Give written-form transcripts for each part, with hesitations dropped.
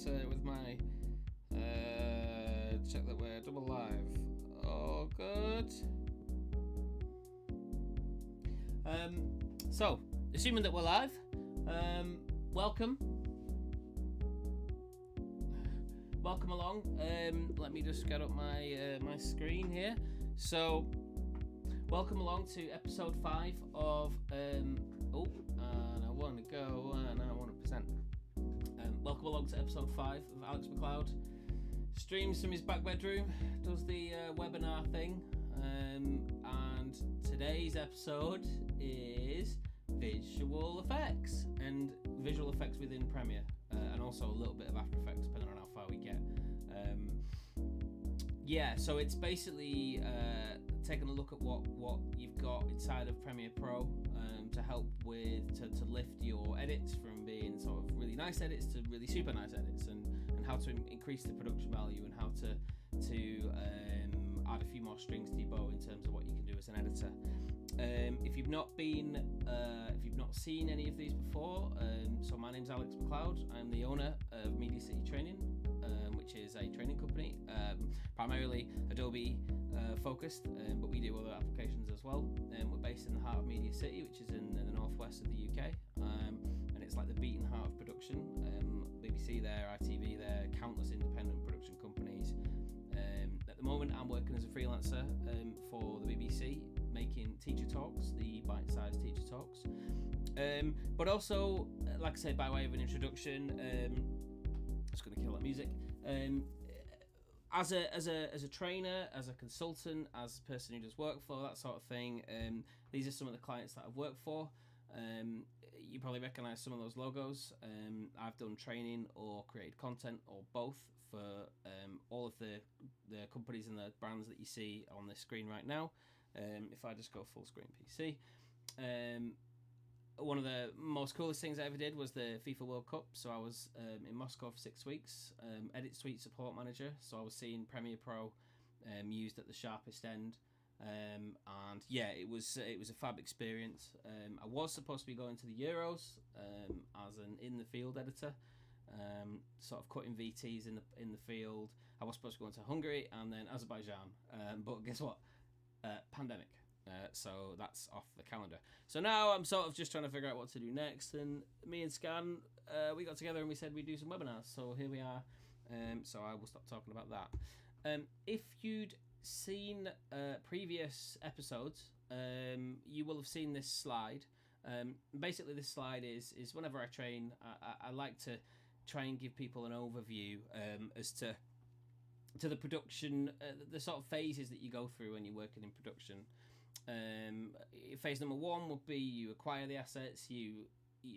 with my check that we're double live. Oh, good. So, assuming that we're live, welcome along. Let me just get up my my screen here. So, welcome along to episode 5 of and I want to go and I want to present. Welcome along to episode 5 of Alex McLeod. Streams from his back bedroom, does the webinar thing, and today's episode is visual effects and visual effects within Premiere, and also a little bit of After Effects depending on how far we get. So it's basically taking a look at what you've got inside of Premiere Pro to help with to lift your edits from being sort of really nice edits to really super nice edits, and how to increase the production value, and how to add a few more strings to your bow in terms of what you can do as an editor. If you've not seen any of these before, so my name's Alex McLeod. I'm the owner of MediaCity Training, which is a training company, primarily Adobe focused, but we do other applications as well. We're based in the heart of Media City, which is in the northwest of the UK, and it's like the beating heart of production. BBC there, ITV there, countless independent production companies. At the moment, I'm working as a freelancer for the BBC, making teacher talks, the bite-sized teacher talks. But also, like I said, by way of an introduction, just going to kill that music. As a trainer, as a consultant, as a person who does workflow, that sort of thing, these are some of the clients that I've worked for. You probably recognise some of those logos. I've done training or created content or both for all of the companies and the brands that you see on this screen right now. If I just go full screen PC, one of the most coolest things I ever did was the FIFA World Cup. So I was in Moscow for 6 weeks, edit suite support manager. So I was seeing Premiere Pro used at the sharpest end. And yeah, it was a fab experience. I was supposed to be going to the Euros as an in the field editor, sort of cutting VTs in the field. I was supposed to go into Hungary and then Azerbaijan, but guess what? Pandemic. So that's off the calendar. So now I'm sort of just trying to figure out what to do next. And me and Scan, we got together and we said we'd do some webinars. So here we are. So I will stop talking about that. If you'd seen previous episodes, you will have seen this slide. Basically, this slide is whenever I train, I like to try and give people an overview as to the production, the sort of phases that you go through when you're working in production. Phase number 1 would be you acquire the assets, you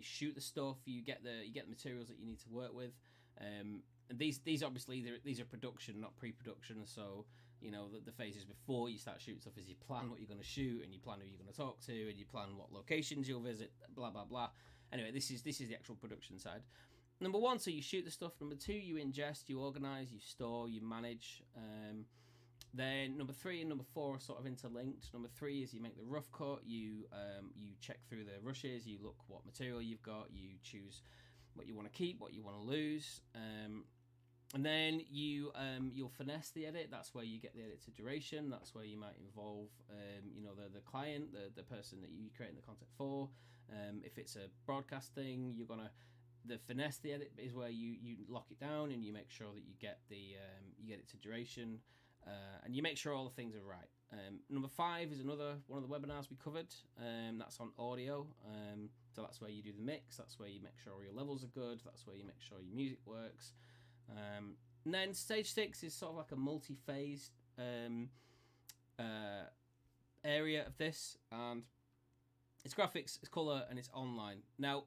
shoot the stuff, you get the materials that you need to work with. And these obviously these are production, not pre-production. So you know the phases before you start shooting stuff is you plan what you're going to shoot, and you plan who you're going to talk to, and you plan what locations you'll visit, blah blah blah. Anyway, this is the actual production side. Number 1, so you shoot the stuff. Number 2, you ingest, you organize, you store, you manage. Then number 3 and number 4 are sort of interlinked. Number 3 is you make the rough cut, you check through the rushes, you look what material you've got, you choose what you want to keep, what you want to lose, and then you'll finesse the edit. That's where you get the edit to duration. That's where you might involve the client, the person that you're creating the content for. If it's a broadcast thing, you're gonna the finesse the edit is where you lock it down and you make sure that you get you get it to duration, and you make sure all the things are right. Number 5 is another one of the webinars we covered. That's on audio. So that's where you do the mix. That's where you make sure all your levels are good. That's where you make sure your music works. And then stage 6 is sort of like a multi-phased area of this, and it's graphics, it's colour, and it's online. Now,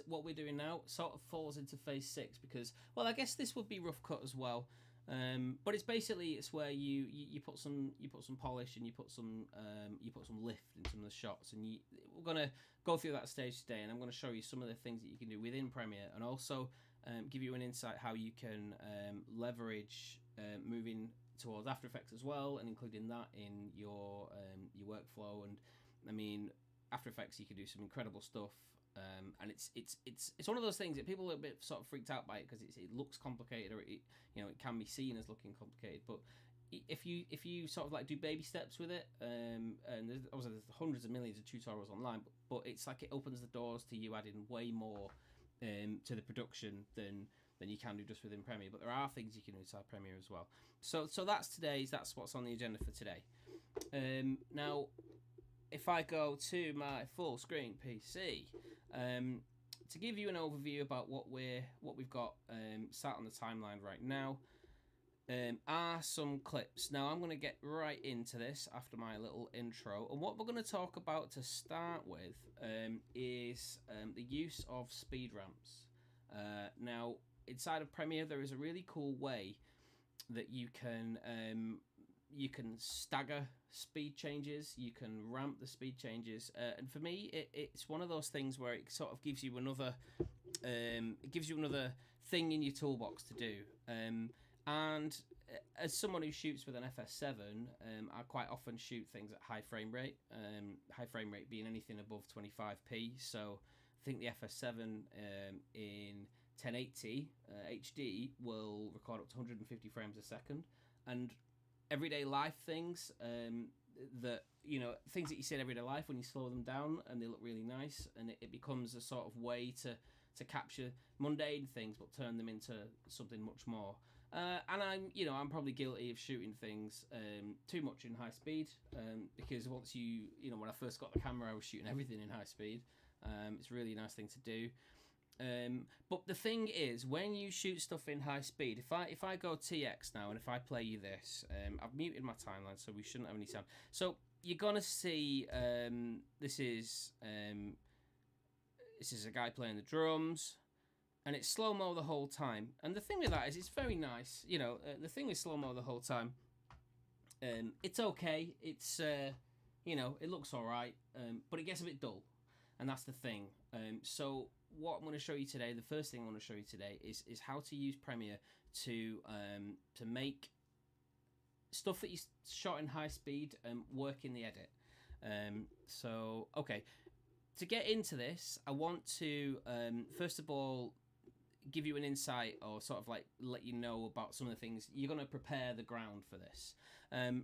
what we're doing now sort of falls into phase 6 because, well, I guess this would be rough cut as well. But it's where you put some polish and you put some lift in some of the shots, and we're gonna go through that stage today, and I'm gonna show you some of the things that you can do within Premiere, and also give you an insight how you can leverage moving towards After Effects as well, and including that in your workflow. And I mean, After Effects, you can do some incredible stuff And it's one of those things that people are a bit sort of freaked out by it because it looks complicated, or it can be seen as looking complicated. But if you sort of like do baby steps with it, and there's hundreds of millions of tutorials online, but it's like it opens the doors to you adding way more to the production than you can do just within Premiere. But there are things you can do inside Premiere as well. So that's what's on the agenda for today. Now, if I go to my full screen PC, to give you an overview about what we've got sat on the timeline right now, are some clips. Now I'm going to get right into this after my little intro, and what we're going to talk about to start with is the use of speed ramps. Now, inside of Premiere, there is a really cool way that you can stagger speed changes, you can ramp the speed changes, and for me, it's one of those things where it sort of gives you another thing in your toolbox to do. And as someone who shoots with an FS7, I quite often shoot things at high frame rate. High frame rate being anything above 25p. So I think the FS7 in 1080 HD will record up to 150 frames a second. And everyday life things things that you see in everyday life, when you slow them down and they look really nice, and it becomes a sort of way to capture mundane things but turn them into something much more. And I'm probably guilty of shooting things too much in high speed, because once when I first got the camera, I was shooting everything in high speed. It's a really nice thing to do. But the thing is, when you shoot stuff in high speed, if I go TX now and if I play you this, I've muted my timeline so we shouldn't have any sound. So you're gonna see this is a guy playing the drums. And it's slow-mo the whole time. And the thing with that is it's very nice. The thing with slow-mo the whole time, it's okay. It's, it looks all right. But it gets a bit dull. And that's the thing. So what I'm going to show you today, the first thing I want to show you today is how to use Premiere to make stuff that you shot in high speed work in the edit. Okay. To get into this, I want to, first of all, give you an insight, or sort of like let you know about some of the things. You're going to prepare the ground for this.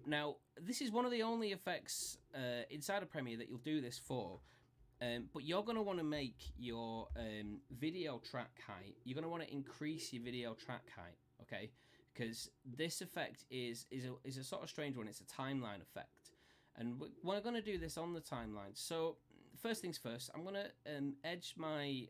Now, this is one of the only effects inside of Premiere that you'll do this for, but you're going to want to make your video track height. You're going to want to increase your video track height, okay? Because this effect is a sort of strange one. It's a timeline effect. And we're going to do this on the timeline. So first things first, I'm going to edge my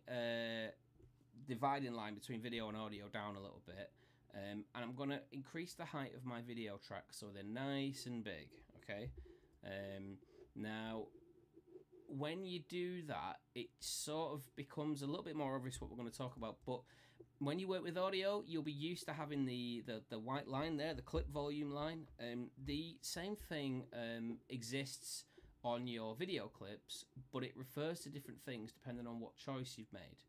dividing line between video and audio down a little bit, and I'm going to increase the height of my video track so they're nice and big, okay? Now, when you do that, it sort of becomes a little bit more obvious what we're going to talk about, but when you work with audio, you'll be used to having the white line there, the clip volume line. The same thing exists on your video clips, but it refers to different things depending on what choice you've made.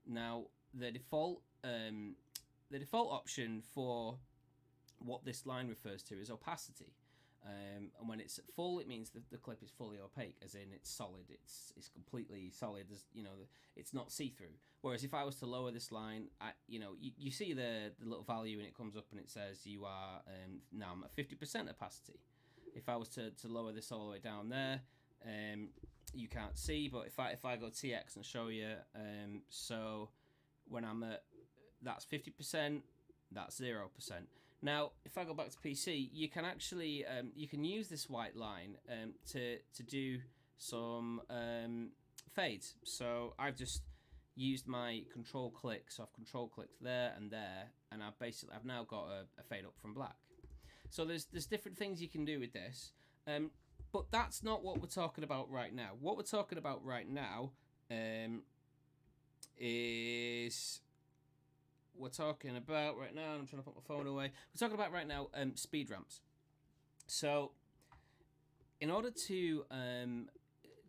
Now, the default option for what this line refers to is opacity, and when it's at full, it means that the clip is fully opaque, as in it's solid. It's completely solid. As it's not see-through. Whereas if I was to lower this line, you see the little value, and it comes up and it says you are now I'm at 50% opacity. If I was to lower this all the way down there, you can't see. But if I go TX and show you, so when I'm at, that's 50%, that's 0%. Now, if I go back to PC, you can actually you can use this white line to do some fades. So I've just used my control click, so I've control clicked there, and I've now got a fade up from black. So there's different things you can do with this, but that's not what we're talking about right now. What we're talking about right now is I'm trying to put my phone away. We're talking about right now speed ramps. So in order to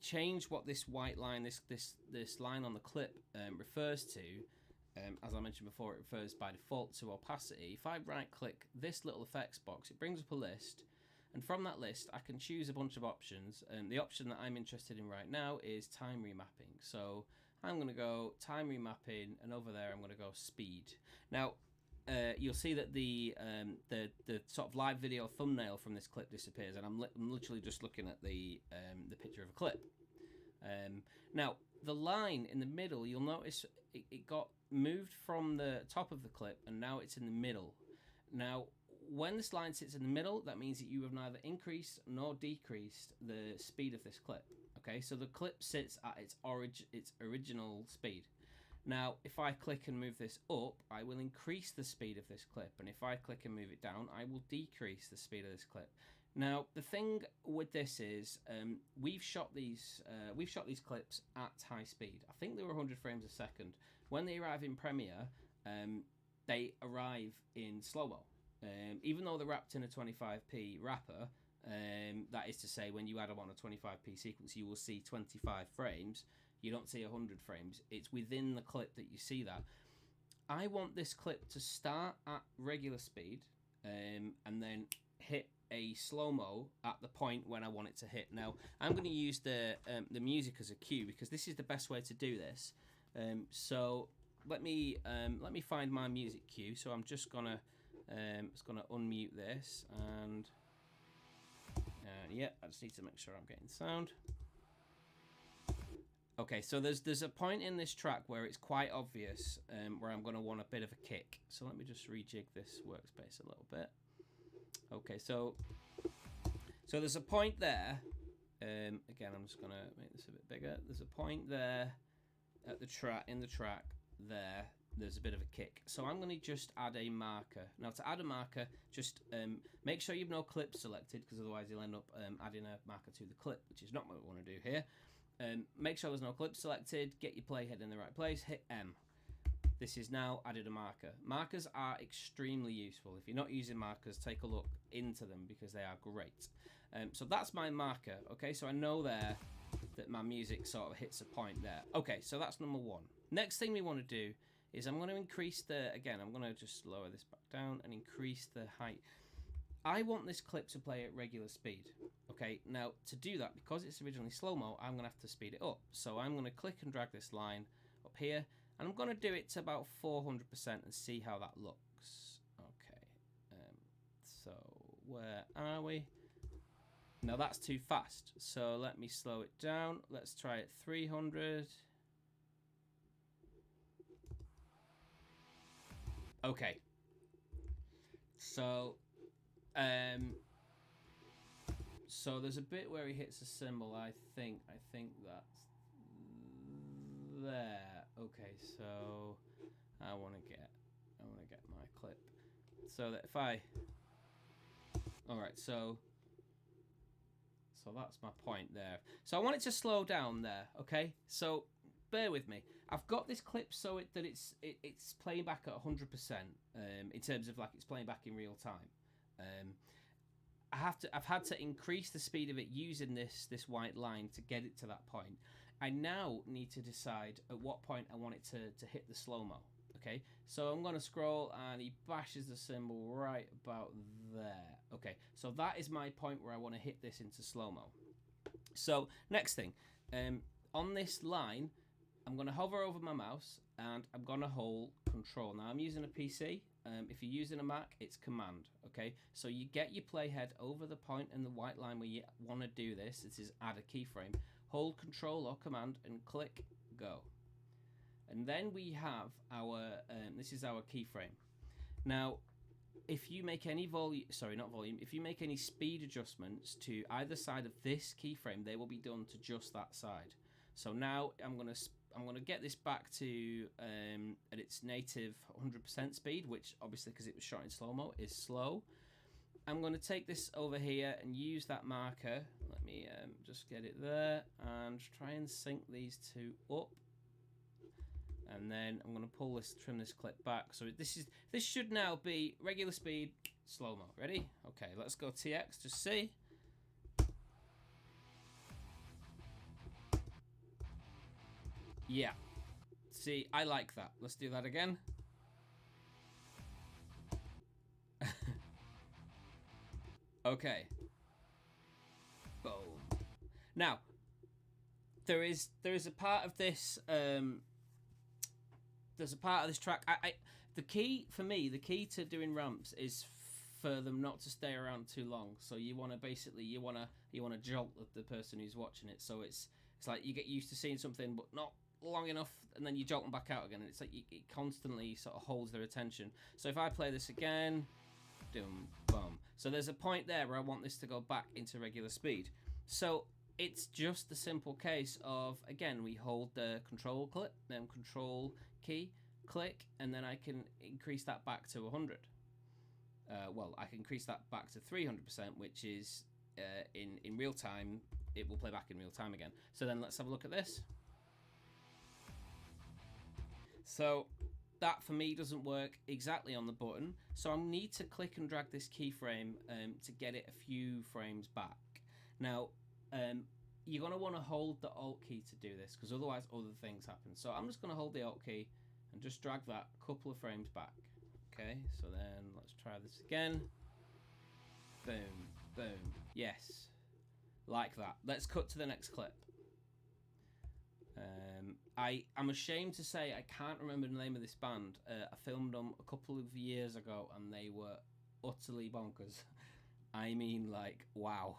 change what this white line, this line on the clip refers to, as I mentioned before, it refers by default to opacity. If I right click this little effects box, it brings up a list, and from that list I can choose a bunch of options, and the option that I'm interested in right now is time remapping. So I'm going to go time remapping, and over there I'm going to go speed. Now, you'll see that the sort of live video thumbnail from this clip disappears, and I'm literally just looking at the picture of a clip. Now, the line in the middle, you'll notice it got moved from the top of the clip, and now it's in the middle. Now, when this line sits in the middle, that means that you have neither increased nor decreased the speed of this clip. Okay, so the clip sits at its original speed. Now, if I click and move this up, I will increase the speed of this clip, and if I click and move it down, I will decrease the speed of this clip. Now, the thing with this is, we've shot these clips at high speed. I think they were 100 frames a second. When they arrive in Premiere, they arrive in slow-mo. Even though they're wrapped in a 25p wrapper, that is to say, when you add them on a 25p sequence, you will see 25 frames. You don't see 100 frames. It's within the clip that you see that. I want this clip to start at regular speed, and then hit a slow-mo at the point when I want it to hit. Now, I'm going to use the music as a cue, because this is the best way to do this. So let me find my music cue. So I'm just gonna unmute this, and yeah, I just need to make sure I'm getting sound. Okay, so there's a point in this track where it's quite obvious where I'm going to want a bit of a kick. So let me just rejig this workspace a little bit. Okay, so there's a point there. Again, I'm just going to make this a bit bigger. There's a point there at the track, there. There's a bit of a kick. So I'm going to just add a marker. Now, to add a marker, just make sure you've no clip selected, because otherwise you'll end up adding a marker to the clip, which is not what we want to do here. Make sure there's no clip selected, get your playhead in the right place, hit M. This is now added a marker. Markers are extremely useful. If you're not using markers, take a look into them, because they are great. So that's my marker, okay? So I know there that my music sort of hits a point there. Okay, so that's number one. Next thing we want to do is I'm going to increase I'm going to just lower this back down and increase the height. I want this clip to play at regular speed. Okay, now to do that, because it's originally slow-mo, I'm going to have to speed it up. So I'm going to click and drag this line up here, and I'm going to do it to about 400% and see how that looks. Okay, so where are we? Now that's too fast, so let me slow it down. Let's try it 300. Okay, so there's a bit where he hits a cymbal. I think that's there. Okay, so I want to get my clip so that if I, all right, so that's my point there. So I want it to slow down there. Okay, so bear with me. I've got this clip so that it's playing back at 100% in terms of like it's playing back in real time. I've had to increase the speed of it using this white line to get it to that point. I now need to decide at what point I want it to hit the slow-mo. Okay, so I'm going to scroll, and he bashes the cymbal right about there. Okay, so that is my point where I want to hit this into slow-mo. So next thing, on this line, I'm going to hover over my mouse, and I'm going to hold Control. Now I'm using a PC. If you're using a Mac, it's Command. Okay, so you get your playhead over the point in the white line where you want to do this. This is add a keyframe. Hold Control or Command and click Go. And then we have our, this is our keyframe. Now, if you make any if you make any speed adjustments to either side of this keyframe, they will be done to just that side. So now I'm gonna get this back to at its native 100% speed, which obviously because it was shot in slow-mo is slow. I'm going to take this over here and use that marker. Let me just get it there and try and sync these two up. And then I'm going to trim this clip back. So this should now be regular speed, slow-mo. Ready? Okay, let's go TX to see. Yeah. See, I like that. Let's do that again. Okay. Boom. Now, there is a part of this. There's a part of this track. The key for me, the key to doing ramps is for them not to stay around too long. So you want to basically you want to jolt the person who's watching it. So it's like you get used to seeing something, but not long enough, and then you jolt them back out again. And it's like it constantly sort of holds their attention. So if I play this again, boom, boom. So there's a point there where I want this to go back into regular speed. So it's just the simple case of, again, we hold the control key, click, and then I can increase that back to 100. Well, I can increase that back to 300%, which is in real time. It will play back in real time again. So then let's have a look at this. So that for me doesn't work exactly on the button. So I need to click and drag this keyframe to get it a few frames back. Now, you're going to want to hold the Alt key to do this, because otherwise other things happen. So I'm just going to hold the Alt key and just drag that a couple of frames back. Okay, so then let's try this again. Boom, boom. Yes, like that. Let's cut to the next clip. I'm ashamed to say I can't remember the name of this band. I filmed them a couple of years ago and they were utterly bonkers. I mean, like, wow.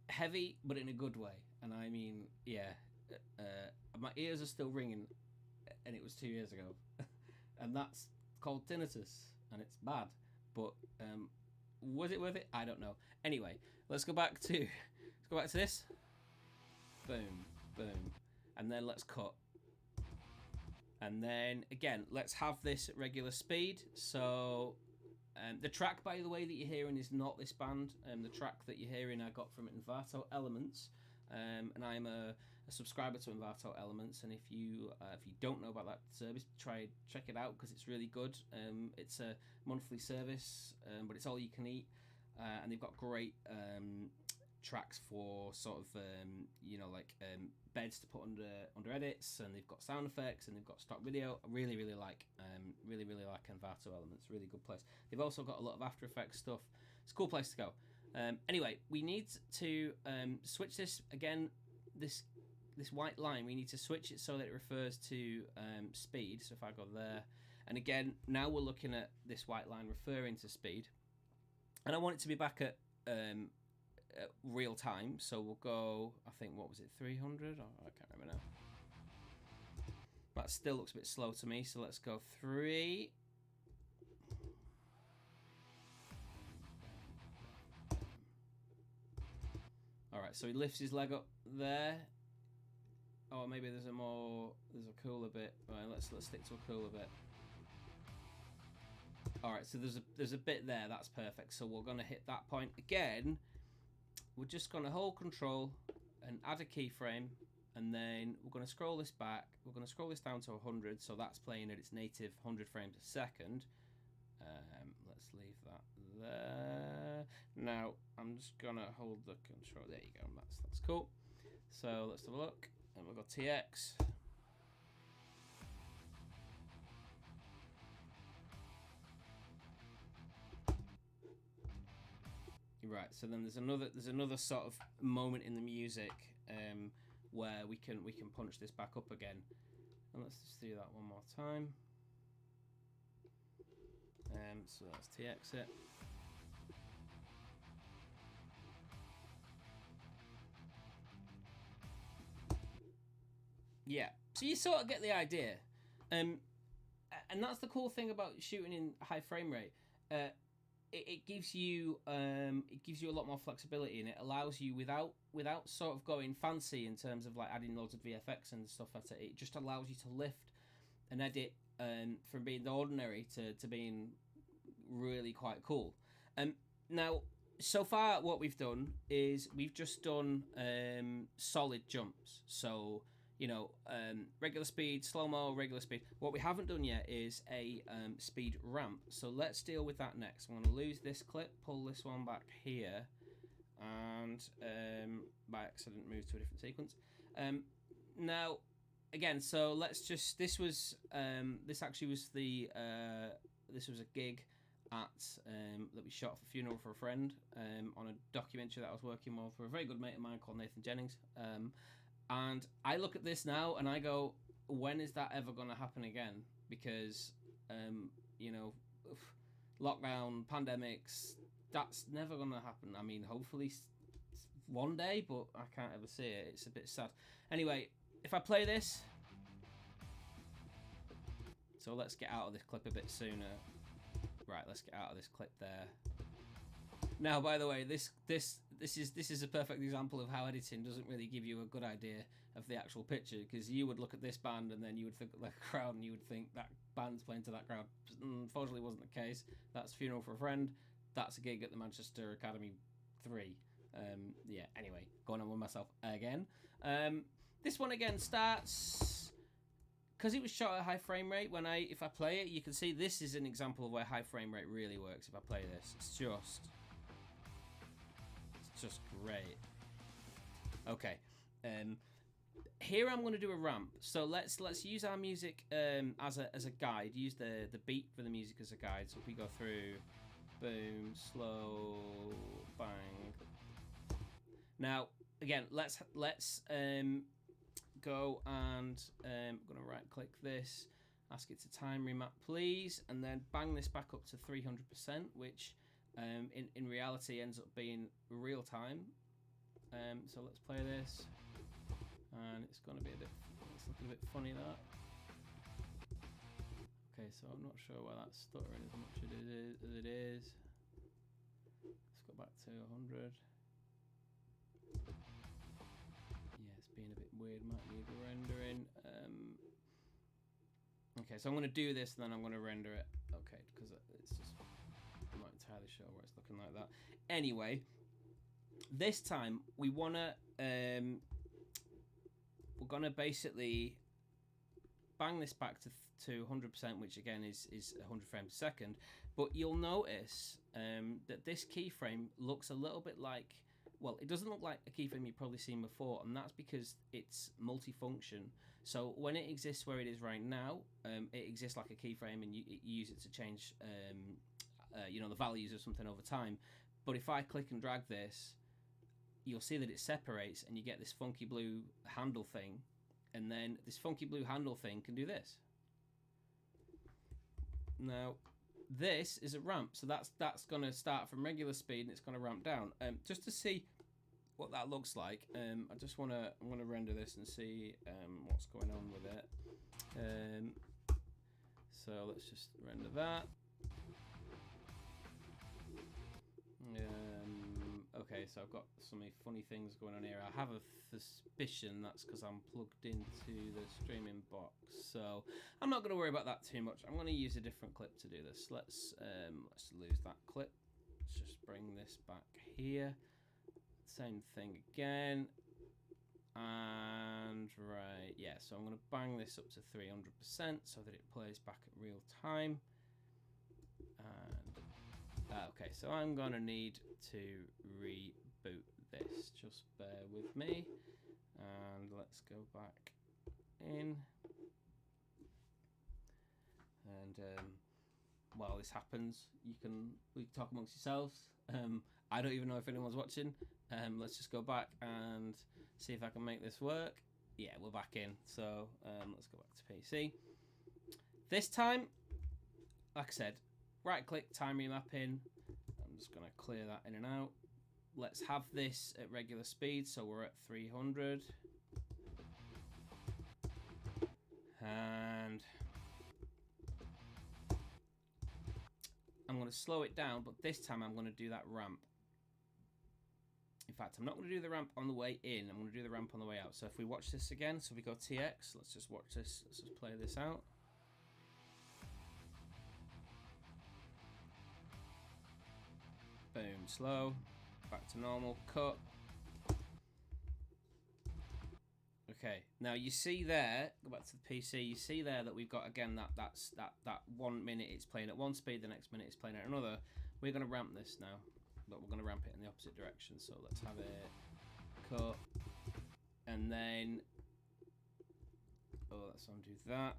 Heavy, but in a good way. And I mean, yeah, my ears are still ringing, and it was 2 years ago. And that's called tinnitus, and it's bad. But was it worth it? I don't know. Anyway, let's go back to this. Boom, boom. And then let's cut. And then, again, let's have this at regular speed. So the track, by the way, that you're hearing is not this band. The track that you're hearing I got from Envato Elements. And I'm a subscriber to Envato Elements. And if you don't know about that service, check it out, because it's really good. It's a monthly service, but it's all you can eat. And they've got great tracks for sort of like beds to put under edits, and they've got sound effects, and they've got stock video. I really like Envato Elements. Really good place. They've also got a lot of After Effects stuff. It's a cool place to go. Anyway, we need to switch this again. This white line, we need to switch it so that it refers to speed. So if I go there, and again, now we're looking at this white line referring to speed, and I want it to be back at real time. So we'll go, I think, what was it, 300? Oh, I can't remember now. That still looks a bit slow to me, so let's go 3. Alright, so he lifts his leg up there. Oh, maybe there's a cooler bit. Right, let's stick to a cooler bit. Alright, so there's a bit there, that's perfect. So we're gonna hit that point again. We're just gonna hold control and add a keyframe, and then we're gonna scroll this back. We're gonna scroll this down to 100, so that's playing at its native 100 frames a second. Let's leave that there. Now I'm just gonna hold the control. There you go. That's cool. So let's have a look, and we've got TX. Right, so then there's another sort of moment in the music where we can punch this back up again, and let's just do that one more time. So let's TX it. Yeah, so you sort of get the idea, and that's the cool thing about shooting in high frame rate. It gives you a lot more flexibility, and it allows you without sort of going fancy in terms of like adding loads of VFX and stuff at it. It just allows you to lift an edit from being the ordinary to being really quite cool. Now, so far what we've done is we've just done solid jumps. So, regular speed, slow-mo, regular speed. What we haven't done yet is a speed ramp. So let's deal with that next. I'm going to lose this clip, pull this one back here, and by accident move to a different sequence. Now, again, so let's just, this actually was this was a gig that we shot for Funeral for a Friend on a documentary that I was working on for a very good mate of mine called Nathan Jennings. And I look at this now and I go, when is that ever going to happen again? Because, you know, lockdown, pandemics, that's never going to happen. I mean, hopefully one day, but I can't ever see it. It's a bit sad. Anyway, if I play this, so let's get out of this clip a bit sooner. Right, let's get out of this clip there. Now, by the way, this is a perfect example of how editing doesn't really give you a good idea of the actual picture, because you would look at this band and then you would think like a crowd and you would think that band's playing to that crowd. Unfortunately, wasn't the case. That's Funeral for a Friend. That's a gig at the Manchester Academy 3. Yeah, anyway, going on with myself again. This one again starts, because it was shot at high frame rate. If I play it, you can see this is an example of where high frame rate really works. If I play this, it's just great. Okay, here I'm going to do a ramp. So let's use our music as a guide. Use the beat for the music as a guide. So if we go through, boom, slow, bang. Now again, let's go and I'm going to right click this, ask it to time remap please, and then bang this back up to 300%, which in reality ends up being real time. So let's play this, and it's looking a bit funny, that. Okay, so I'm not sure why that's stuttering as much as it is. Let's go back to 100. Yeah, it's being a bit weird, might need rendering. Okay, so I'm going to do this and then I'm going to render it. Okay, because it's just, I'm not entirely sure where it's looking like that. Anyway, this time we want to, we're going to basically bang this back to 100%, which again is 100 frames a second. But you'll notice that this keyframe looks a little bit like, well, it doesn't look like a keyframe you've probably seen before, and that's because it's multifunction. So when it exists where it is right now, it exists like a keyframe, and you use it to change, you know, the values of something over time. But if I click and drag this, you'll see that it separates, and you get this funky blue handle thing, and then this funky blue handle thing can do this. Now, this is a ramp, so that's going to start from regular speed and it's going to ramp down. Just to see what that looks like, I'm going to render this and see what's going on with it. So let's just render that. Okay, so I've got some funny things going on here. I have a suspicion that's because I'm plugged into the streaming box, so I'm not going to worry about that too much. I'm going to use a different clip to do this. Let's lose that clip. Let's just bring this back here. Same thing again. And right, yeah, so I'm going to bang this up to 300% so that it plays back at real time. And okay, so I'm going to need to reboot this. Just bear with me. And let's go back in. And while this happens, we can talk amongst yourselves. I don't even know if anyone's watching. Let's just go back and see if I can make this work. Yeah, we're back in. So let's go back to PC. This time, like I said, right click, time remapping. I'm just going to clear that in and out. Let's have this at regular speed, so we're at 300. And I'm going to slow it down, but this time I'm going to do that ramp. In fact, I'm not going to do the ramp on the way in, I'm going to do the ramp on the way out. So if we watch this again, so we go TX, let's just watch this, let's just play this out. Boom, slow, back to normal, cut. Okay, now you see there, go back to the PC, you see there that we've got, again, that 1 minute it's playing at one speed, the next minute it's playing at another. We're going to ramp this now, but we're going to ramp it in the opposite direction. So let's have it cut, and then, let's undo that.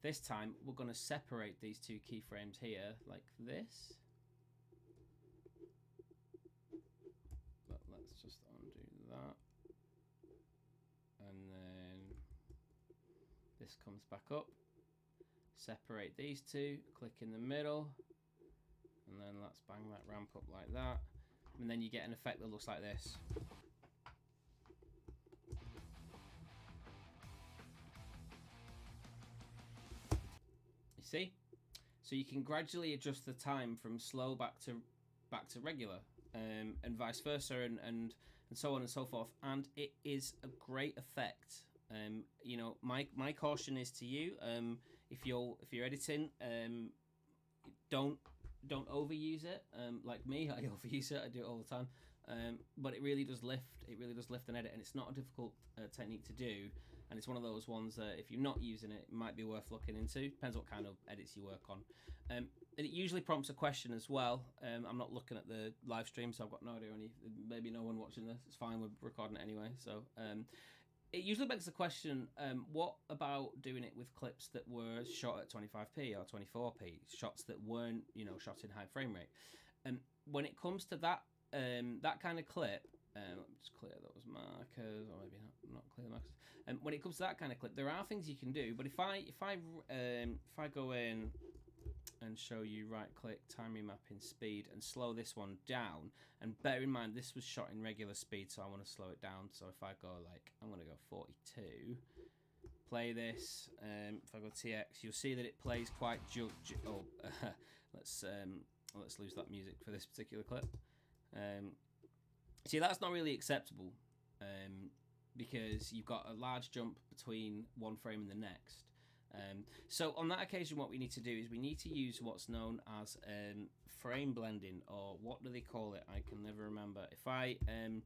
This time, we're going to separate these two keyframes here, like this. But let's just undo that. And this comes back up. Separate these two, click in the middle, and then let's bang that ramp up like that. And then you get an effect that looks like this. You see? So you can gradually adjust the time from slow back to regular, and vice versa, and so on and so forth. And it is a great effect. You know, my caution is to you, if you're editing, don't overuse it. Like me, I overuse it. I do it all the time. But it really does lift. It really does lift an edit, and it's not a difficult technique to do. And it's one of those ones that if you're not using it, it might be worth looking into. Depends what kind of edits you work on. And it usually prompts a question as well. I'm not looking at the live stream, so I've got no idea maybe no one watching this. It's fine, we're recording it anyway. So it usually begs the question, what about doing it with clips that were shot at 25p or 24p, shots that weren't, you know, shot in high frame rate? And when it comes to that that kind of clip, let me just clear those markers, or maybe not clear the markers. When it comes to that kind of clip, there are things you can do. But if I go in and show you right click, time remapping speed, and slow this one down, and bear in mind this was shot in regular speed, so I want to slow it down. So if I go like, I'm going to go 42, play this, if I go TX, you'll see that it plays quite let's lose that music for this particular clip. See, that's not really acceptable, because you've got a large jump between one frame and the next. So on that occasion, what we need to do is we need to use what's known as frame blending, or what do they call it? I can never remember. If I'm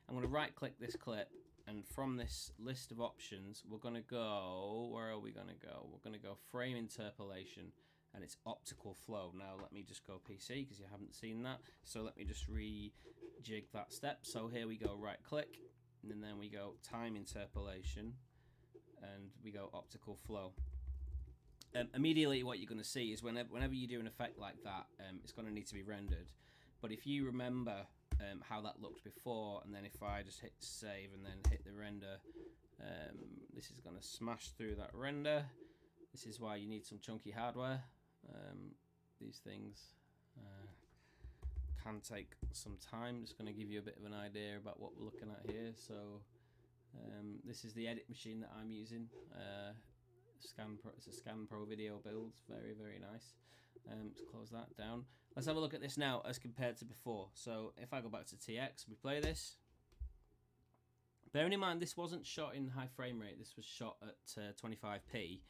going to right click this clip, and from this list of options, we're going to go, where are we going to go? We're going to go frame interpolation, and it's optical flow. Now let me just go PC because you haven't seen that. So let me just rejig that step. So here we go, right click, and then we go time interpolation, and we go optical flow. Immediately what you're going to see is whenever you do an effect like that, it's going to need to be rendered. But if you remember how that looked before, and then if I just hit save and then hit the render, this is going to smash through that render. This is why you need some chunky hardware. These things can take some time. Just going to give you a bit of an idea about what we're looking at here. So this is the edit machine that I'm using. It's a Scan Pro video build. Very, very nice. Let's close that down. Let's have a look at this now as compared to before. So if I go back to TX, we play this. Bearing in mind this wasn't shot in high frame rate. This was shot at 25p.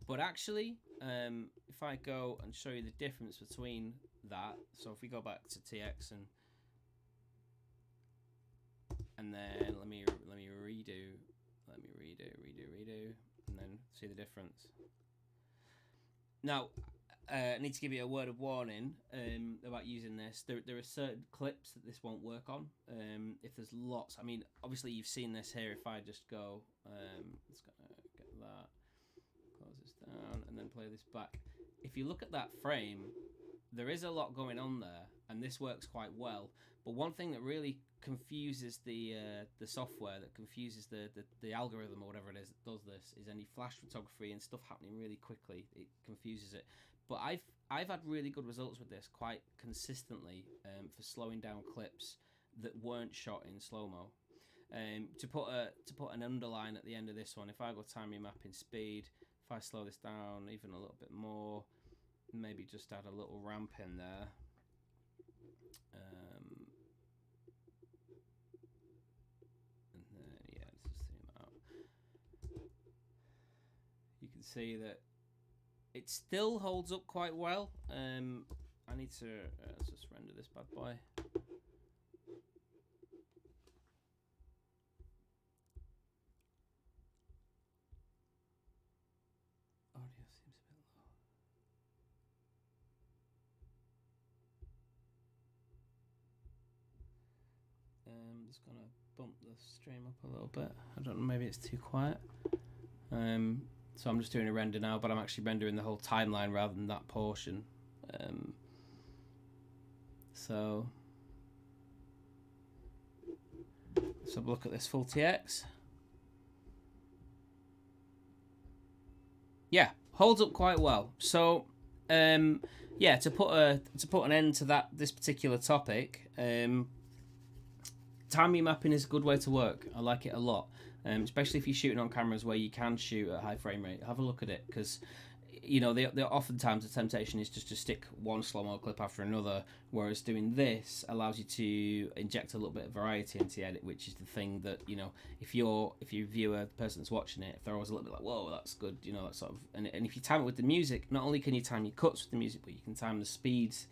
But actually, if I go and show you the difference between that, so if we go back to TX and then let me redo, and then see the difference. Now, I need to give you a word of warning about using this. There are certain clips that this won't work on. If there's lots, I mean, obviously you've seen this here. If I just go, let's go get that. Close this down and then play this back. If you look at that frame, there is a lot going on there, and this works quite well. But one thing that really confuses the software, that confuses the algorithm or whatever it is that does this, is any flash photography and stuff happening really quickly. It confuses it. But I've had really good results with this quite consistently for slowing down clips that weren't shot in slow-mo. To put an underline at the end of this one, if I go time remapping speed, if I slow this down even a little bit more, maybe just add a little ramp in there. And then, yeah, let's just zoom out. You can see that it still holds up quite well. I need to, let's just render this bad boy. Just gonna bump the stream up a little bit. I don't know, maybe it's too quiet. So I'm just doing a render now, but I'm actually rendering the whole timeline rather than that portion. So let's have a look at this full TX. yeah, holds up quite well. So yeah, to put an end to this particular topic, time remapping is a good way to work. I like it a lot, especially if you're shooting on cameras where you can shoot at high frame rate. Have a look at it, because oftentimes the temptation is just to stick one slow-mo clip after another, whereas doing this allows you to inject a little bit of variety into the edit, which is the thing that, if you view a person that's watching it, if they're always a little bit like, whoa, that's good, that sort of, and if you time it with the music, not only can you time your cuts with the music, but you can time the speeds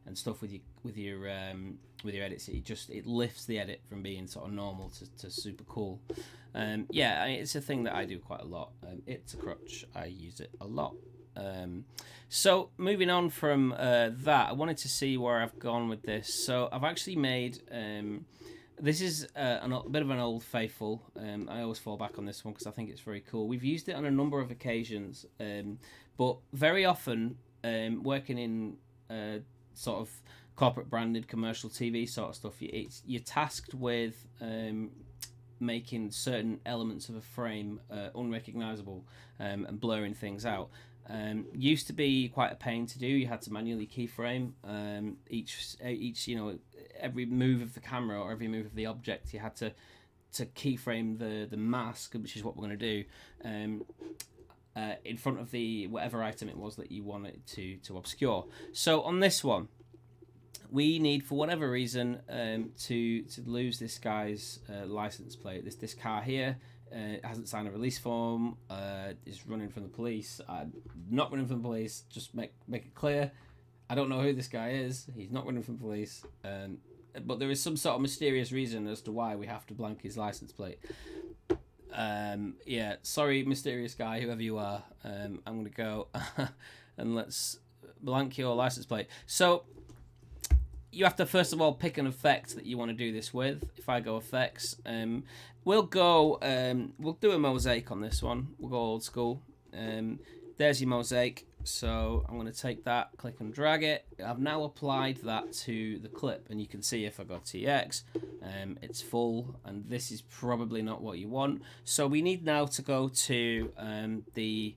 and stuff with your edits. It lifts the edit from being sort of normal to super cool. Yeah, it's a thing that I do quite a lot. It's a crutch. I use it a lot. So moving on from that, I wanted to see where I've gone with this. So I've actually made this is a bit of an old faithful. I always fall back on this one because I think it's very cool. We've used it on a number of occasions, but very often working in sort of corporate branded commercial TV sort of stuff, you're tasked with making certain elements of a frame unrecognizable and blurring things out. Used to be quite a pain to do. You had to manually keyframe each every move of the camera or every move of the object. You had to keyframe the mask, which is what we're going to do, in front of the whatever item it was that you wanted to obscure. So on this one, we need, for whatever reason, to lose this guy's license plate. This car here hasn't signed a release form, is running from the police. Not running from the police, just make it clear. I don't know who this guy is. He's not running from police. But there is some sort of mysterious reason as to why we have to blank his license plate. Yeah, sorry, mysterious guy, whoever you are. I'm going to go and let's blank your license plate. So you have to first of all pick an effect that you want to do this with. If I go effects, we'll do a mosaic on this one. We'll go old school. There's your mosaic. So I'm going to take that, click and drag it. I've now applied that to the clip, and you can see if I go TX, it's full, and this is probably not what you want. So we need now to go to the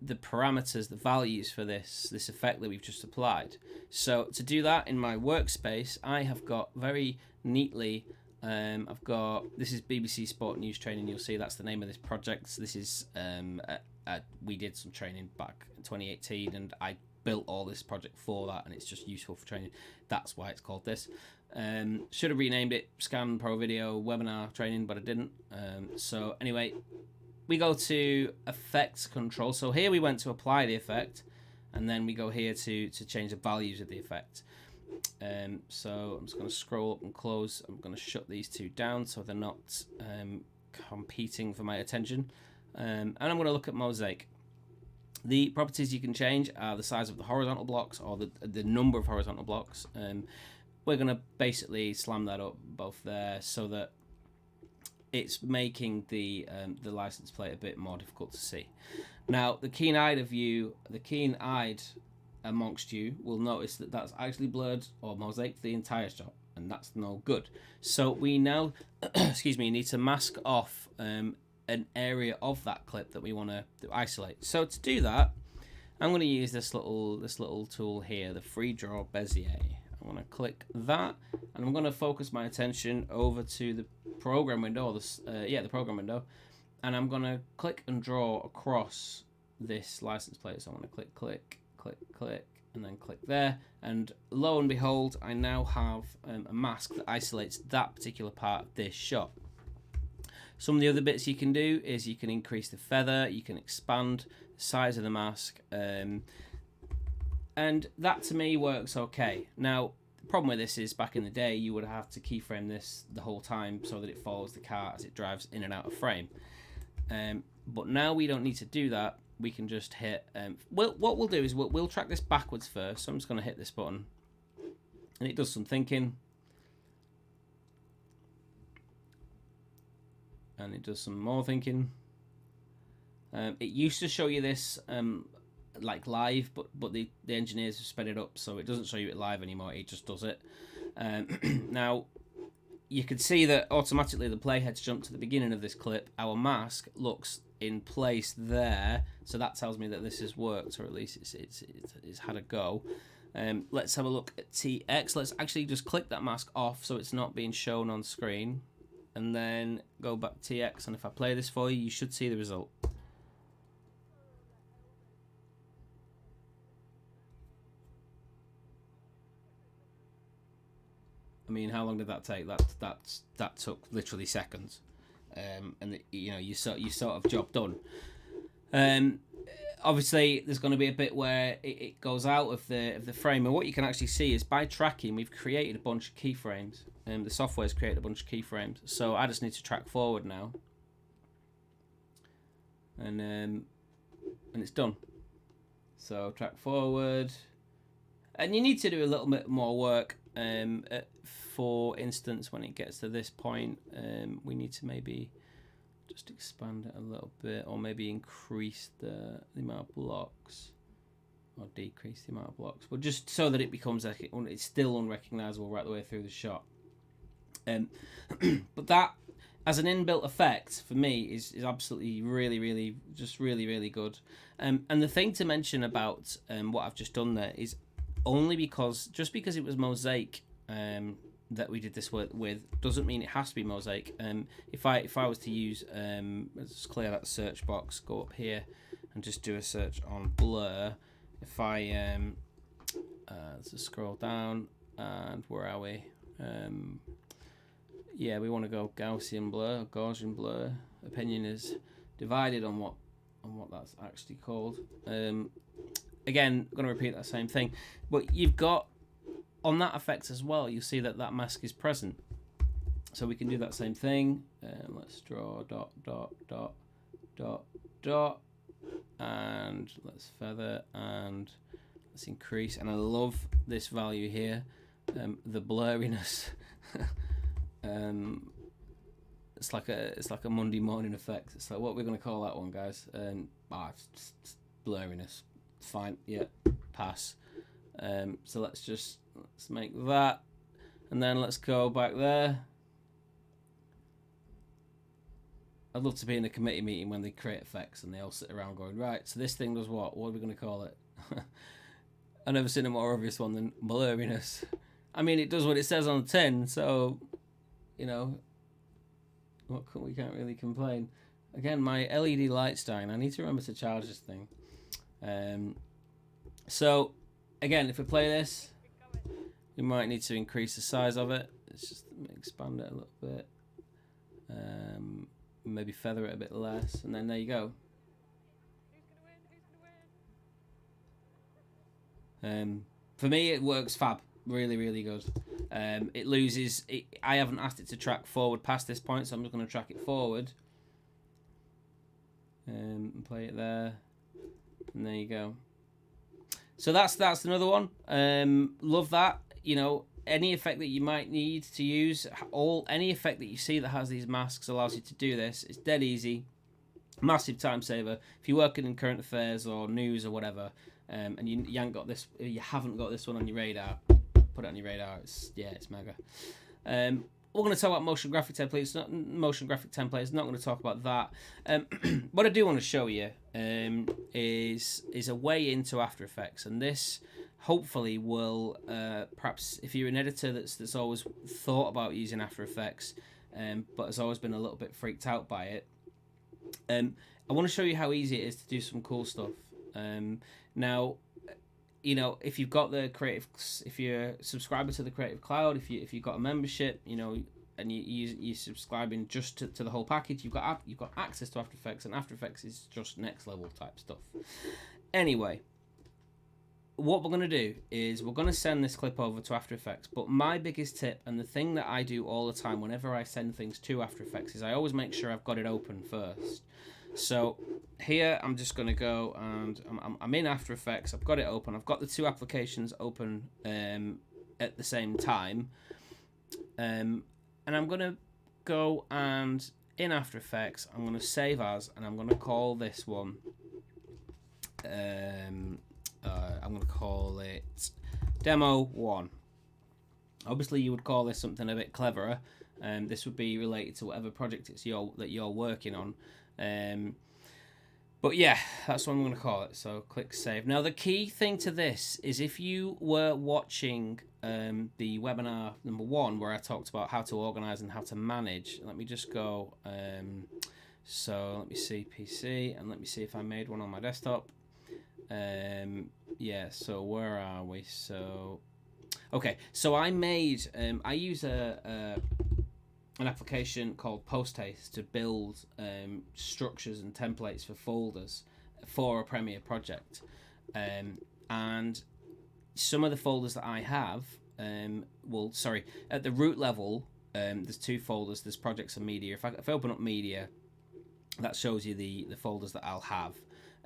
parameters, the values for this effect that we've just applied. So to do that, in my workspace, I have got very neatly, this is BBC Sport News Training. You'll see that's the name of this project. So this is we did some training back in 2018, and I built all this project for that, and it's just useful for training. That's why it's called this. Should have renamed it Scan Pro Video Webinar Training, but I didn't. So anyway, we go to effects control. So here we went to apply the effect, and then we go here to change the values of the effect. So I'm just going to scroll up and close. I'm going to shut these two down so they're not competing for my attention. And I'm going to look at mosaic. The properties you can change are the size of the horizontal blocks, or the number of horizontal blocks. We're going to basically slam that up both there so that it's making the license plate a bit more difficult to see. Now, the keen-eyed amongst you will notice that that's actually blurred or mosaic the entire shot, and that's no good. So we now, need to mask off an area of that clip that we want to isolate. So to do that, I'm going to use this little tool here, the Free Draw Bezier. I'm going to click that, and I'm going to focus my attention over to the program window, the program window, and I'm going to click and draw across this license plate. So I'm going to click, click, click, click, and then click there, and lo and behold, I now have a mask that isolates that particular part of this shot. Some of the other bits you can do is you can increase the feather, you can expand the size of the mask, and that to me works okay. Now, the problem with this is back in the day you would have to keyframe this the whole time so that it follows the car as it drives in and out of frame. But now we don't need to do that. We can just hit, what we'll do is we'll track this backwards first. So I'm just going to hit this button, and it does some thinking. And it does some more thinking. It used to show you this like live, but the engineers have sped it up, so it doesn't show you it live anymore. It just does it. Now, you can see that automatically the playhead's jumped to the beginning of this clip. Our mask looks in place there, so that tells me that this has worked, or at least it's had a go. Let's have a look at TX. Let's actually just click that mask off so it's not being shown on screen, and then go back to TX, and if I play this for you, you should see the result. I mean, how long did that take? That took literally seconds, and you know, you sort of job done. Obviously, there's going to be a bit where it goes out of the frame, and what you can actually see is by tracking, we've created a bunch of keyframes, and the software's created a bunch of keyframes. So I just need to track forward now, and it's done. So track forward, and you need to do a little bit more work. For instance, when it gets to this point, we need to maybe just expand it a little bit, or maybe increase the amount of blocks, or decrease the amount of blocks, but just so that it becomes like it's still unrecognizable right the way through the shot. But that, as an inbuilt effect, for me is absolutely really good. And the thing to mention about what I've just done there is only because it was mosaic that we did this with doesn't mean it has to be mosaic. If I was to use let's clear that search box, go up here and just do a search on blur. If I let's just scroll down, and where are we? Yeah, we want to go Gaussian blur, Gaussian blur. Opinion is divided on what that's actually called. Again, I'm going to repeat that same thing, but you've got on that effect as well, you'll see that mask is present. So we can do that same thing. Let's draw dot, dot, dot, dot, dot, and let's feather, and let's increase. And I love this value here, the blurriness. It's like a Monday morning effect. It's like, what we're going to call that one, guys? It's just blurriness. Fine, yeah, pass. So let's make that, and then let's go back there. I'd love to be in a committee meeting when they create effects and they all sit around going, right, so this thing does what? What are we going to call it? I've never seen a more obvious one than blurriness. I mean, it does what it says on the tin, so, you know, we can't really complain. Again, my LED light's dying. I need to remember to charge this thing. So, again, if we play this, we might need to increase the size of it. Let's just expand it a little bit. Maybe feather it a bit less, and then there you go. For me, it works fab. Really good. It loses. I haven't asked it to track forward past this point, so I'm just going to track it forward. And play it there, and there you go. So that's another one. Love that. You know, any effect that you might need to use, any effect that you see that has these masks allows you to do this. It's dead easy, massive time saver. If you're working in current affairs or news or whatever, and you haven't got this one on your radar, put it on your radar. It's mega. We're going to talk about motion graphic templates. Not going to talk about that. What I do want to show you is a way into After Effects, and this hopefully will perhaps, if you're an editor that's always thought about using After Effects, but has always been a little bit freaked out by it. I want to show you how easy it is to do some cool stuff. Now, you know, if you've got if you're a subscriber to the Creative Cloud, if you've got a membership, you know, and you're subscribing just to the whole package, you've got access to After Effects, and After Effects is just next level type stuff. Anyway, what we're going to do is we're going to send this clip over to After Effects, but my biggest tip, and the thing that I do all the time whenever I send things to After Effects, is I always make sure I've got it open first. So here I'm just going to go, and I'm in After Effects. I've got it open. I've got the two applications open at the same time, and I'm going to go, and in After Effects I'm going to save as, and I'm going to call this one I'm going to call it Demo 1. Obviously you would call this something a bit cleverer. This would be related to whatever project that you're working on. But yeah, that's what I'm going to call it. So click save. Now the key thing to this is if you were watching the webinar number 1 where I talked about how to organize and how to manage. Let me just go. So let me see PC and let me see if I made one on my desktop. Yeah, so where are we? So okay, so I made I use an application called Posthaste to build structures and templates for folders for a Premiere project, and some of the folders that I have at the root level, there's 2 folders. There's projects and media. If I open up media, that shows you the folders that I'll have.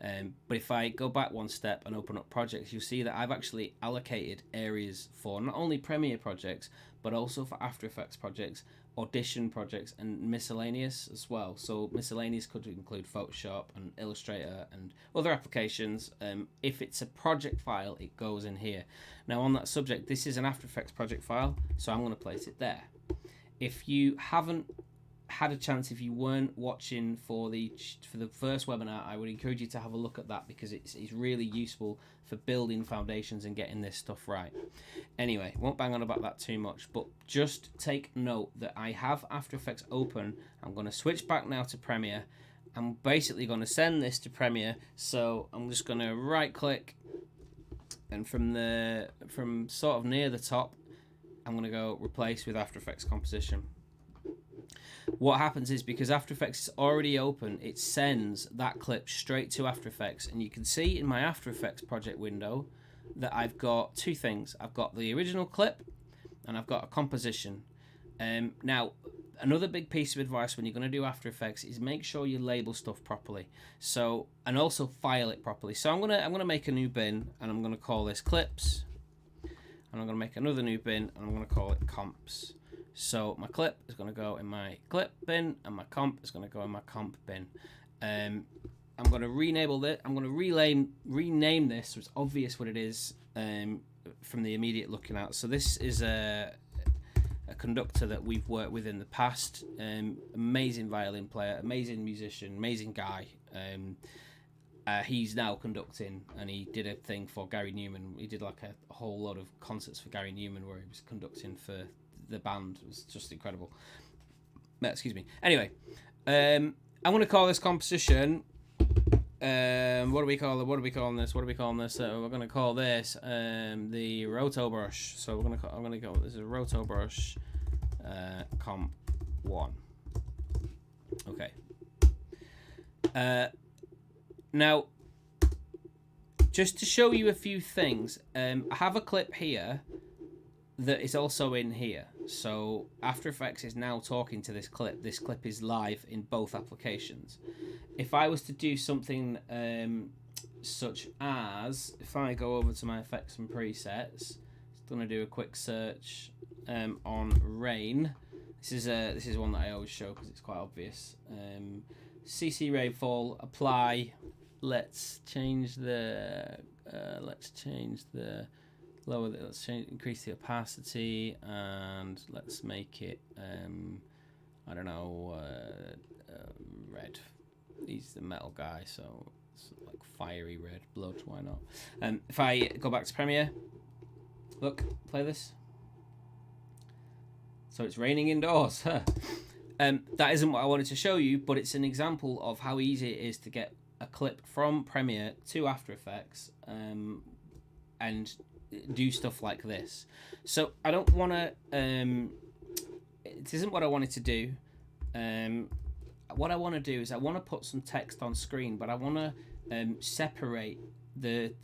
But if I go back one step and open up projects, you'll see that I've actually allocated areas for not only Premiere projects, but also for After Effects projects, Audition projects, and miscellaneous as well. So miscellaneous could include Photoshop and Illustrator and other applications. If it's a project file, it goes in here. Now on that subject, this is an After Effects project file, so I'm going to place it there. If you haven't had a chance, if you weren't watching for the first webinar, I would encourage you to have a look at that, because it's really useful for building foundations and getting this stuff right. Anyway, won't bang on about that too much, but just take note that I have After Effects open. I'm going to switch back now to Premiere. I'm basically going to send this to Premiere, so I'm just going to right click, and from sort of near the top, I'm going to go replace with After Effects composition. What happens is, because After Effects is already open, it sends that clip straight to After Effects, and you can see in my After Effects project window that I've got 2 things. I've got the original clip and I've got a composition. Now, another big piece of advice when you're going to do After Effects is make sure you label stuff properly. So, and also file it properly. So I'm gonna make a new bin, and I'm gonna call this clips, and I'm gonna make another new bin, and I'm gonna call it comps. So my clip is going to go in my clip bin, and my comp is going to go in my comp bin. I'm going to rename this. I'm going to rename this so it's obvious what it is from the immediate looking at. So this is a conductor that we've worked with in the past. Amazing violin player, amazing musician, amazing guy. He's now conducting, and he did a thing for Gary Newman. He did like a whole lot of concerts for Gary Newman where he was conducting for the band. It was just incredible. Excuse me. Anyway, I'm going to call this composition. What do we call it? What are we calling this? We're going to call this the Roto brush. So I'm going to go. This is a Roto brush comp 1. Okay. Now, just to show you a few things, I have a clip here that is also in here. So After Effects is now talking to this clip. This clip is live in both applications. If I was to do something such as, if I go over to my effects and presets, I'm going to do a quick search on rain. This is one that I always show because it's quite obvious. CC rainfall, apply. Let's change the increase the opacity, and let's make it I don't know, red. He's the metal guy, so it's like fiery red blood. Why not? If I go back to Premiere, look, play this. So it's raining indoors. That isn't what I wanted to show you, but it's an example of how easy it is to get a clip from Premiere to After Effects and do stuff like this. So I don't want to it isn't what I wanted to do. What I want to do is I want to put some text on screen, but I want to separate the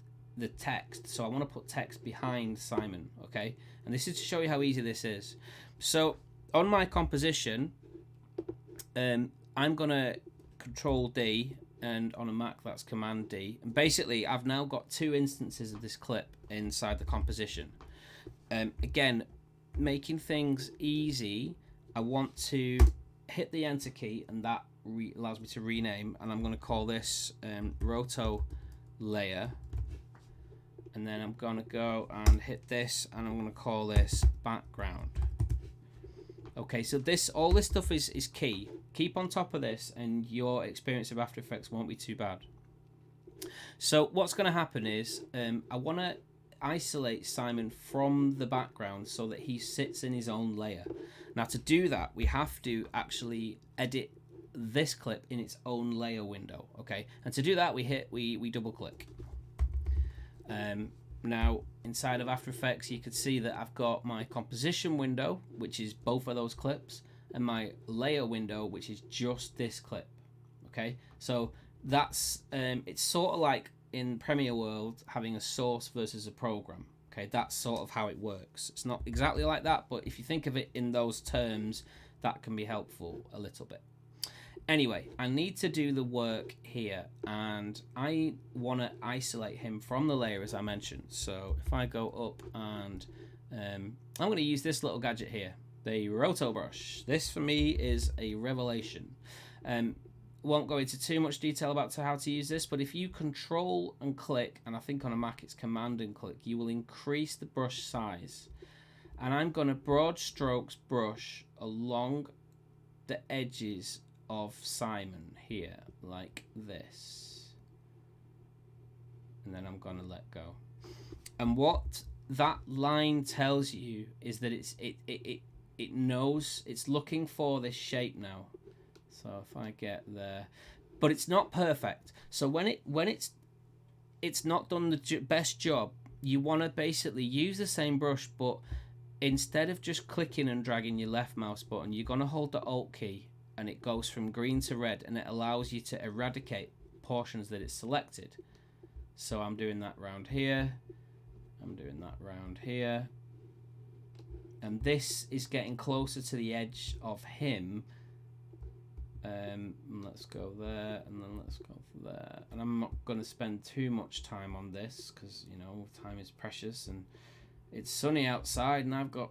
text. So I want to put text behind Simon, okay? And this is to show you how easy this is. So on my composition, I'm gonna Control D, and on a Mac that's Command D, and basically I've now got 2 instances of this clip inside the composition. Again, making things easy, I want to hit the Enter key, and that allows me to rename, and I'm going to call this Roto layer, and then I'm going to go and hit this, and I'm going to call this background. Okay, so all this stuff is key. Keep on top of this, and your experience of After Effects won't be too bad. So what's going to happen is I want to isolate Simon from the background so that he sits in his own layer. Now to do that, we have to actually edit this clip in its own layer window, okay? And to do that, we double click. Now inside of After Effects, you could see that I've got my composition window, which is both of those clips, and my layer window, which is just this clip, okay? So that's it's sort of like in Premiere World having a source versus a program, okay? That's sort of how it works. It's not exactly like that, but if you think of it in those terms, that can be helpful a little bit. Anyway, I need to do the work here, and I want to isolate him from the layer, as I mentioned. So if I go up and I'm going to use this little gadget here, the Roto brush. This for me is a revelation. Won't go into too much detail about how to use this, but if you control and click, and I think on a Mac it's command and click, you will increase the brush size. And I'm going to broad strokes brush along the edges of Simon here, like this. And then I'm going to let go. And what that line tells you is that it knows, it's looking for this shape now. So if I get there, but it's not perfect. So when it's not done the best job, you want to basically use the same brush, but instead of just clicking and dragging your left mouse button, you're going to hold the Alt key, and it goes from green to red, and it allows you to eradicate portions that it's selected. So I'm doing that round here. I'm doing that round here. And this is getting closer to the edge of him. Let's go there, and then let's go there. And I'm not going to spend too much time on this because, you know, time is precious, and it's sunny outside, and I've got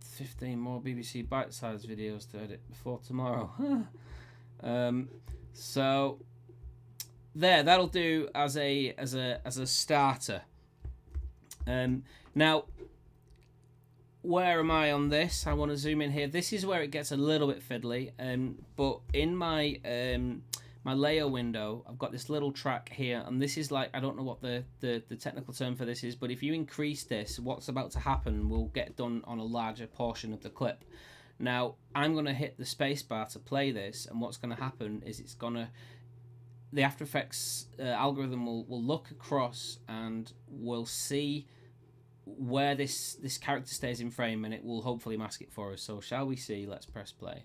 15 more BBC bite-sized videos to edit before tomorrow. So there, that'll do as a starter. Now, where am I on this? I want to zoom in here. This is where it gets a little bit fiddly. But in my my layer window, I've got this little track here, and this is like, I don't know what the technical term for this is, but if you increase this, what's about to happen will get done on a larger portion of the clip. Now, I'm going to hit the spacebar to play this, and what's going to happen is the After Effects algorithm will look across and will see where this character stays in frame, and it will hopefully mask it for us. So shall we see? Let's press play.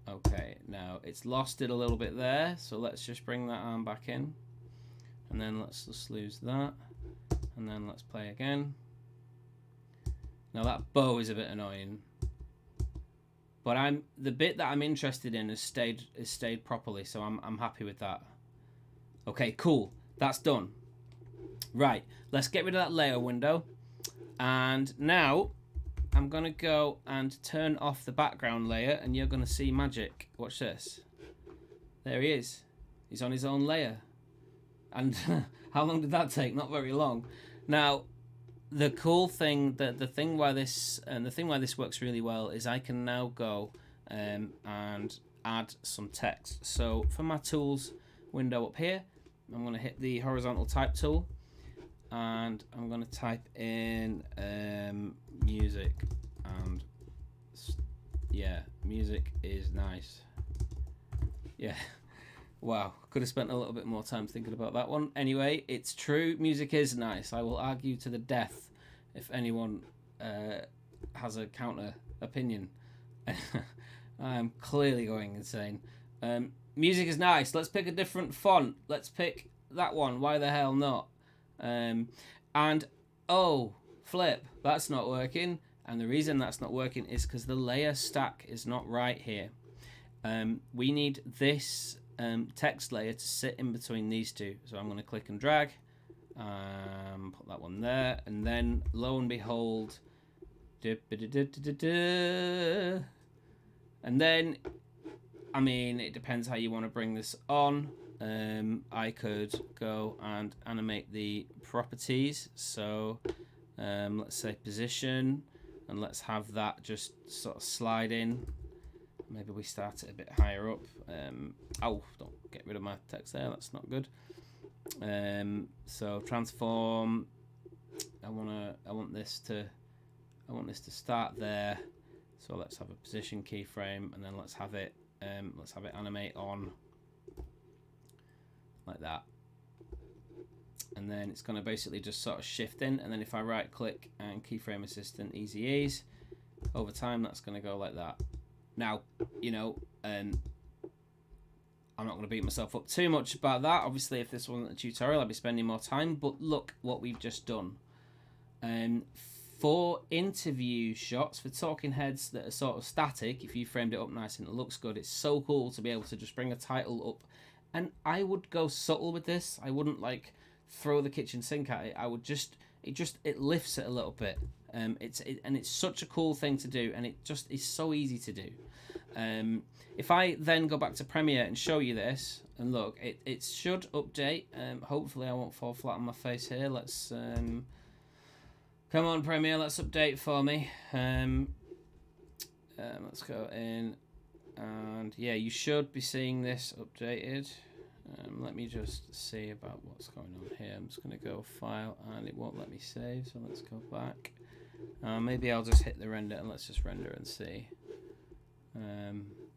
Okay, now it's lost it a little bit there, so let's just bring that arm back in, and then let's just lose that, and then let's play again. Now that bow is a bit annoying, but the bit that I'm interested in has stayed properly, so I'm happy with that. Okay, cool, that's done. Right, let's get rid of that layer window, and now I'm going to go and turn off the background layer, and you're going to see magic. Watch this. There he is. He's on his own layer. And how long did that take? Not very long. Now, the cool thing, the thing why this works really well is I can now go and add some text. So for my tools window up here, I'm going to hit the horizontal type tool, and I'm going to type in music, and yeah, music is nice. Yeah, wow, could have spent a little bit more time thinking about that one. Anyway, it's true, music is nice. I will argue to the death if anyone has a counter opinion. I'm clearly going insane. Music is nice. Let's pick a different font. Let's pick that one. Why the hell not? And oh, flip, that's not working. And the reason that's not working is because the layer stack is not right here. We need this text layer to sit in between these two. So I'm going to click and drag, put that one there, and then lo and behold, and then, I mean, it depends how you want to bring this on. I could go and animate the properties. So let's say position, and let's have that just sort of slide in maybe we start it a bit higher up. Oh, don't get rid of my text there. That's not good. So transform. I want this to start there. So let's have a position keyframe, and then let's have it animate on like that. And then it's going to basically just sort of shift in, and then if I right click and keyframe assistant easy ease, over time that's going to go like that. Now, you know, I'm not going to beat myself up too much about that. Obviously, if this wasn't a tutorial, I'd be spending more time, but look what we've just done. For interview shots, for talking heads that are sort of static, if you framed it up nice and it looks good, it's so cool to be able to just bring a title up. And I would go subtle with this. I wouldn't like throw the kitchen sink at it. I would just it lifts it a little bit. It's such a cool thing to do, and it just is so easy to do. If I then go back to Premiere and show you this, and look, it should update. Hopefully I won't fall flat on my face here. Let's come on, Premiere, let's update for me. Let's go in, and yeah, you should be seeing this updated. Let me just see about what's going on here. I'm just going to go File, and it won't let me save, so let's go back. Maybe I'll just hit the render, and let's just render and see.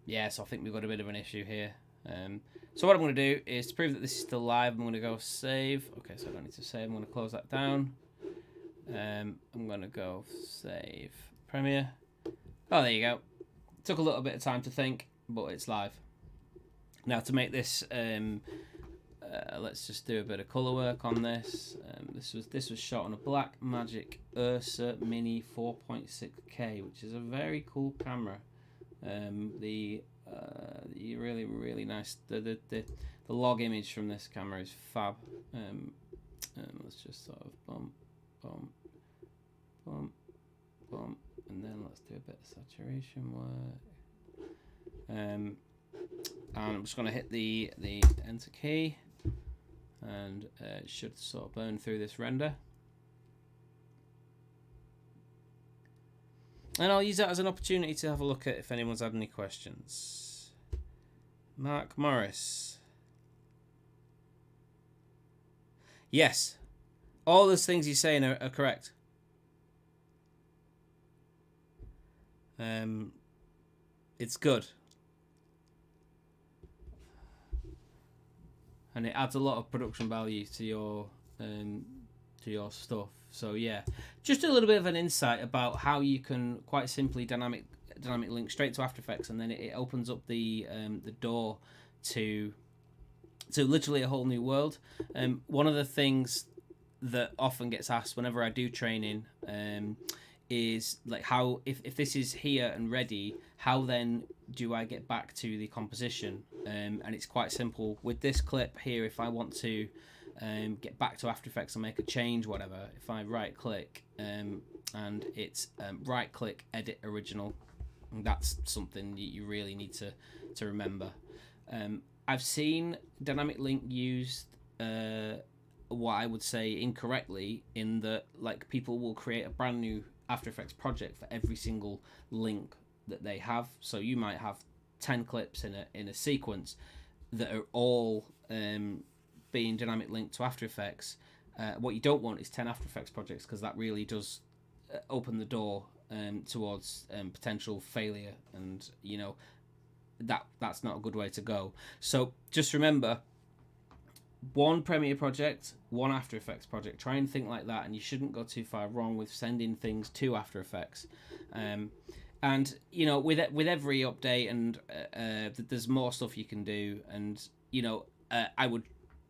Yeah, so I think we've got a bit of an issue here. So what I'm going to do is, to prove that this is still live, I'm going to go save. Okay, so I don't need to save. I'm going to close that down. I'm going to go save Premiere. Oh, there you go. Took a little bit of time to think, but it's live. Now to make this, let's just do a bit of color work on this. This was shot on a Blackmagic Ursa Mini 4.6K, which is a very cool camera. The really nice. The log image from this camera is fab. Let's just sort of bump, and then let's do a bit of saturation work. And I'm just going to hit the enter key, and it should sort of burn through this render. And I'll use that as an opportunity to have a look at if anyone's had any questions. Mark Morris. Yes, all those things you're saying are correct. It's good. And it adds a lot of production value to your stuff. So yeah, just a little bit of an insight about how you can quite simply dynamic link straight to After Effects, and then it opens up the door to literally a whole new world. One of the things that often gets asked whenever I do training is like, how if this is here and ready, how then do I get back to the composition? And it's quite simple with this clip here. If I want to get back to After Effects and make a change, whatever, if I right click and it's right click edit original, and that's something you really need to remember. I've seen dynamic link used what I would say incorrectly, in that like people will create a brand new After Effects project for every single link that they have. So you might have 10 clips in a sequence that are all being dynamic linked to After Effects. What you don't want is 10 After Effects projects, because that really does open the door towards potential failure, and you know that's not a good way to go. So just remember, one Premiere project, one After Effects project. Try and think like that, and you shouldn't go too far wrong with sending things to After Effects. And you know, with every update, and there's more stuff you can do. And you know, I would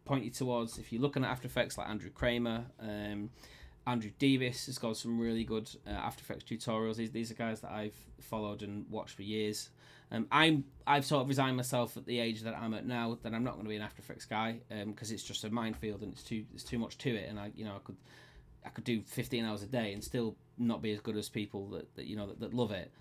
point you towards, if you're looking at After Effects, like Andrew Kramer, Andrew Davis has got some really good After Effects tutorials. These are guys that I've followed and watched for years. I've sort of resigned myself at the age that I'm at now that I'm not going to be an After Effects guy, because it's just a minefield and it's too much to it, and I could do 15 hours a day and still not be as good as people that love it.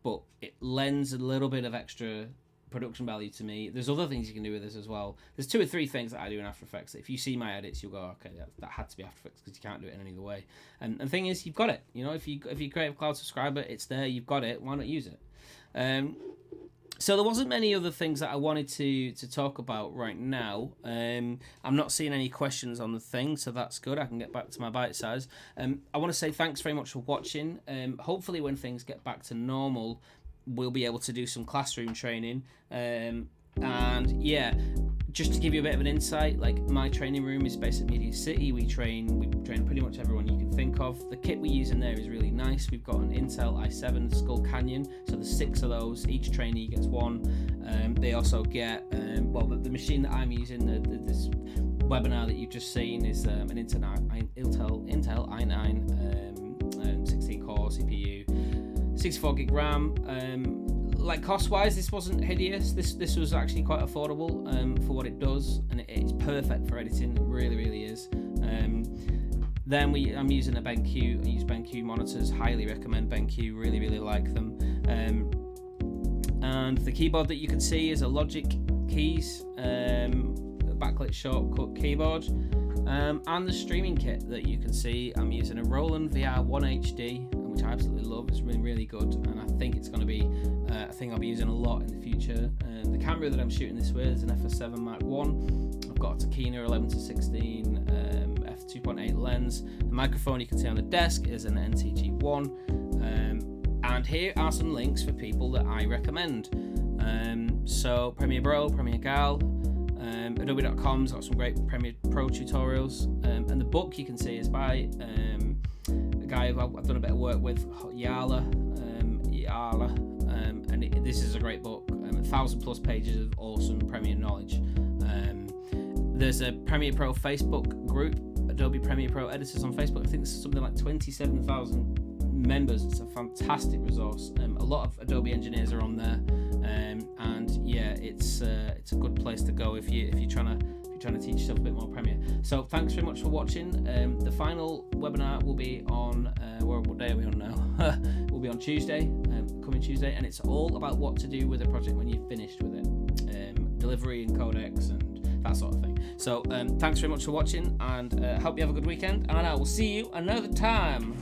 But it lends a little bit of extra production value to me. There's other things you can do with this as well. There's 2 or 3 things that I do in After Effects that if you see my edits, you'll go, okay, that had to be After Effects, because you can't do it in any other way. And the thing is, you've got it. You know, if you Creative Cloud subscriber, it's there. You've got it. Why not use it? So there wasn't many other things that I wanted to talk about right now. I'm not seeing any questions on the thing, so that's good. I can get back to my bite size. I want to say thanks very much for watching. Hopefully when things get back to normal, we'll be able to do some classroom training. And yeah, just to give you a bit of an insight, like my training room is based at MediaCity. We train pretty much everyone you can think of. The kit we use in there is really nice. We've got an Intel i7 Skull Canyon, so there's 6 of those. Each trainee gets one. They also get, the machine that I'm using, this webinar that you've just seen is an Intel i9 16 core CPU, 64 gig RAM. Like cost-wise, this wasn't hideous. This was actually quite affordable for what it does, and it's perfect for editing. It really, really is. Then I'm using a BenQ. I use BenQ monitors. Highly recommend BenQ. Really, really like them. And the keyboard that you can see is a Logic Keys backlit shortcut keyboard. And the streaming kit that you can see, I'm using a Roland VR 1HD, which I absolutely love. It's really, really good, and I think it's going to be a thing I'll be using a lot in the future. The camera that I'm shooting this with is an f/7 Mark 1. I've got a Takina 11-16 f2.8 lens. The microphone you can see on the desk is an NTG1. And here are some links for people that I recommend. So Premiere Pro, Premiere Gal, Adobe.com's got some great Premiere Pro tutorials, and the book you can see is by a guy I've done a bit of work with, Yala, and this is a great book. 1,000+ pages of awesome Premiere knowledge. There's a Premiere Pro Facebook group, Adobe Premiere Pro editors on Facebook. I think there's something like 27,000 members. It's a fantastic resource. A lot of Adobe engineers are on there, and yeah, it's a good place to go if you're trying to teach yourself a bit more Premiere. So thanks very much for watching. The final webinar will be on what day are we on now? Will be on Tuesday, coming Tuesday, and it's all about what to do with a project when you've finished with it, delivery and codecs and that sort of thing. So thanks very much for watching, and hope you have a good weekend, and I will see you another time.